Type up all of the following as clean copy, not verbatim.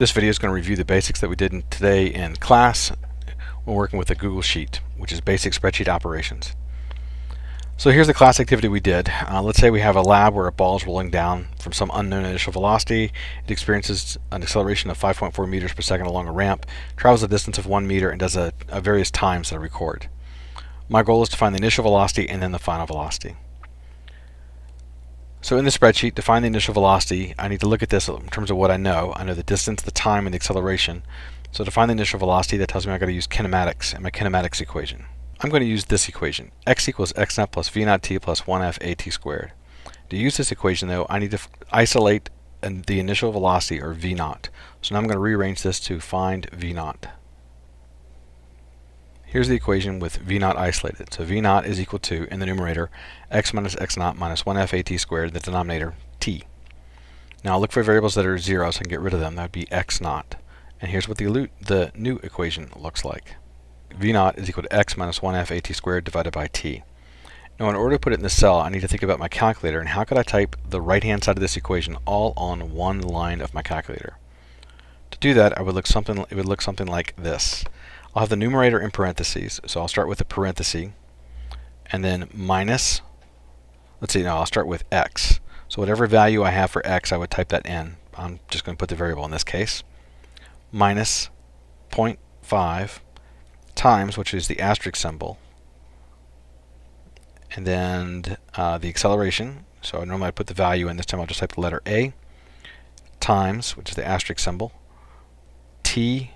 This video is going to review the basics that we did today in class when working with a Google Sheet, which is basic spreadsheet operations. So here's the class activity we did. Let's say we have a lab where a ball is rolling down from some unknown initial velocity. It experiences an acceleration of 5.4 meters per second along a ramp, travels a distance of 1 meter, and does a various times that I record. My goal is to find the initial velocity and then the final velocity. So in the spreadsheet, to find the initial velocity, I need to look at this in terms of what I know. I know the distance, the time, and the acceleration. So to find the initial velocity, that tells me I've got to use kinematics and my kinematics equation. I'm going to use this equation, x equals x naught plus v naught t plus 1f at squared. To use this equation, though, I need to isolate the initial velocity, or v naught. So now I'm going to rearrange this to find v naught. Here's the equation with v naught isolated. So v naught is equal to, in the numerator, x minus x naught minus 1f at squared, in the denominator, t. Now I'll look for variables that are 0 so I can get rid of them. That would be x naught. And here's what the new equation looks like. v naught is equal to x minus 1f at squared divided by t. Now in order to put it in the cell, I need to think about my calculator and how could I type the right hand side of this equation all on one line of my calculator. To do that, it would look something like this. I'll have the numerator in parentheses, so I'll start with a parenthesis and then minus, I'll start with x. So whatever value I have for x, I would type that in. I'm just going to put the variable in this case. Minus 0.5 times, which is the asterisk symbol, and then the acceleration. So normally I put the value in. This time I'll just type the letter a, times, which is the asterisk symbol, t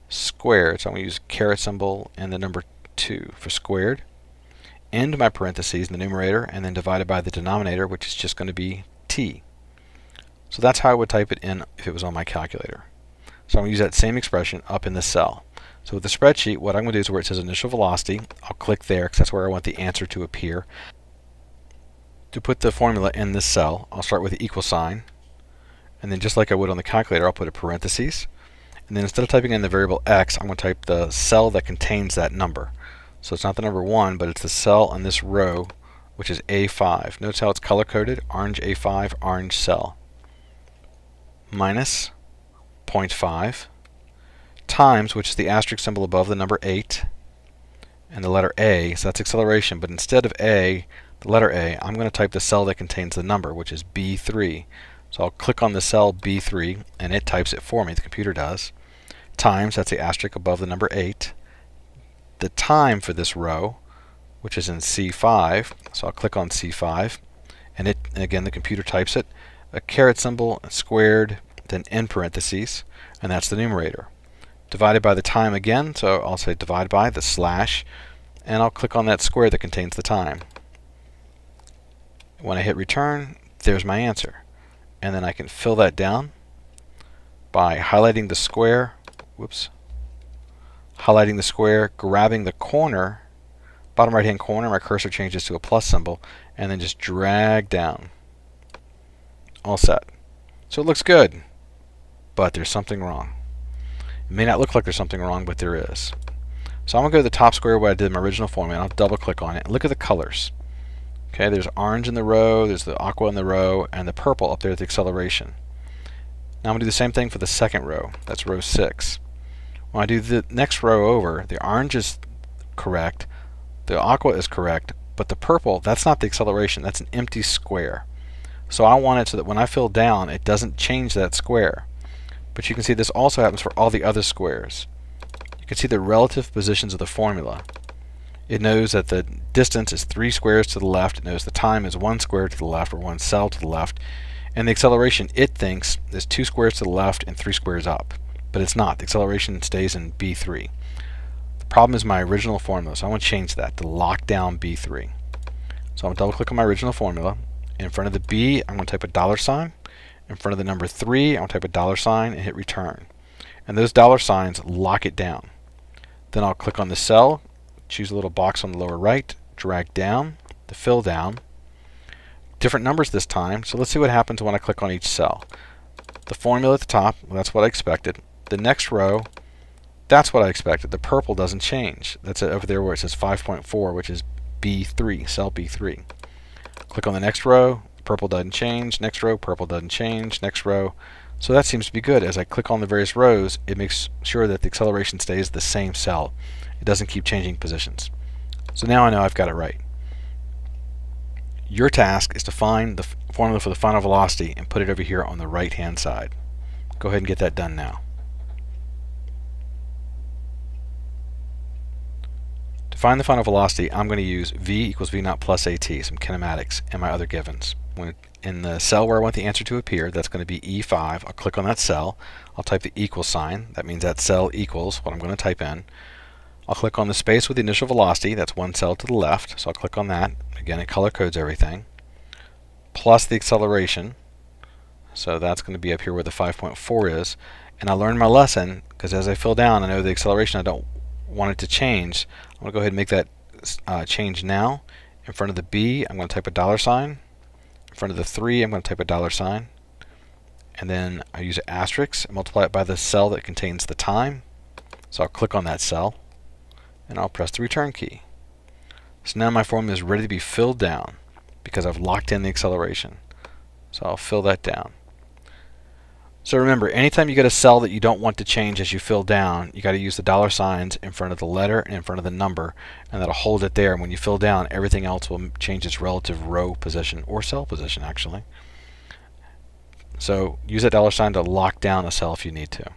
squared. So I'm going to use caret symbol and the number 2 for squared, end my parentheses in the numerator, and then divided by the denominator, which is just going to be t. So that's how I would type it in if it was on my calculator. So I'm going to use that same expression up in the cell. So with the spreadsheet, what I'm going to do is where it says initial velocity, I'll click there because that's where I want the answer to appear. To put the formula in this cell, I'll start with the equal sign, and then just like I would on the calculator, I'll put a parentheses. And then instead of typing in the variable x, I'm going to type the cell that contains that number. So it's not the number 1, but it's the cell on this row, which is A5. Notice how it's color-coded, orange A5, orange cell. Minus 0.5 times, which is the asterisk symbol above the number 8, and the letter A, so that's acceleration, but instead of A, the letter A, I'm going to type the cell that contains the number, which is B3. So I'll click on the cell B3, and it types it for me, the computer does, times, that's the asterisk above the number 8, the time for this row, which is in C5, so I'll click on C5, and again the computer types it, a caret symbol, squared, then in parentheses, and that's the numerator. Divided by the time again, so I'll say divide by the slash, and I'll click on that square that contains the time. When I hit return, there's my answer. And then I can fill that down by highlighting the square, highlighting the square, grabbing the corner, bottom right hand corner, my cursor changes to a plus symbol, and then just drag down. All set. So it looks good, but there's something wrong. It may not look like there's something wrong, but there is. So I'm going to go to the top square where I did my original formula, and I'll double click on it and look at the colors. Okay, there's orange in the row, there's the aqua in the row, and the purple up there at the acceleration. Now I'm going to do the same thing for the second row. That's row 6. When I do the next row over, the orange is correct, the aqua is correct, but the purple, that's not the acceleration, that's an empty square. So I want it so that when I fill down, it doesn't change that square. But you can see this also happens for all the other squares. You can see the relative positions of the formula. It knows that the distance is 3 squares to the left. It knows the time is 1 square to the left, or 1 cell to the left. And the acceleration, it thinks, is 2 squares to the left and 3 squares up. But it's not. The acceleration stays in B3. The problem is my original formula, so I want to change that to lock down B3. So I'm going to double click on my original formula. In front of the B, I'm going to type a $sign. In front of the number 3, I'm going to type a $sign and hit return. And those $signs lock it down. Then I'll click on the cell, choose a little box on the lower right, drag down to fill down. Different numbers this time, so let's see what happens when I click on each cell. The formula at the top, well, that's what I expected. The next row, that's what I expected. The purple doesn't change. That's it over there where it says 5.4, which is B3, cell B3. Click on the next row, purple doesn't change. Next row, purple doesn't change. Next row, So that seems to be good. As I click on the various rows, it makes sure that the acceleration stays the same cell. It doesn't keep changing positions. So now I know I've got it right. Your task is to find the formula for the final velocity and put it over here on the right hand side. Go ahead and get that done now. To find the final velocity, I'm going to use v equals v naught plus at, some kinematics, and my other givens. In the cell where I want the answer to appear, that's going to be E5. I'll click on that cell. I'll type the equal sign. That means that cell equals what I'm going to type in. I'll click on the space with the initial velocity. That's one cell to the left. So I'll click on that. Again, it color codes everything. Plus the acceleration. So that's going to be up here where the 5.4 is. And I learned my lesson because as I fill down, I know the acceleration, I don't want it to change. I'm going to go ahead and make that change now. In front of the B, I'm going to type a $sign. In front of the 3, I'm going to type a $sign. And then I use an asterisk and multiply it by the cell that contains the time. So I'll click on that cell and I'll press the return key. So now my formula is ready to be filled down because I've locked in the acceleration. So I'll fill that down. So remember, anytime you get a cell that you don't want to change as you fill down, you got to use the $signs in front of the letter and in front of the number, and that'll hold it there. And when you fill down, everything else will change its relative row position or cell position, actually. So use that $sign to lock down a cell if you need to.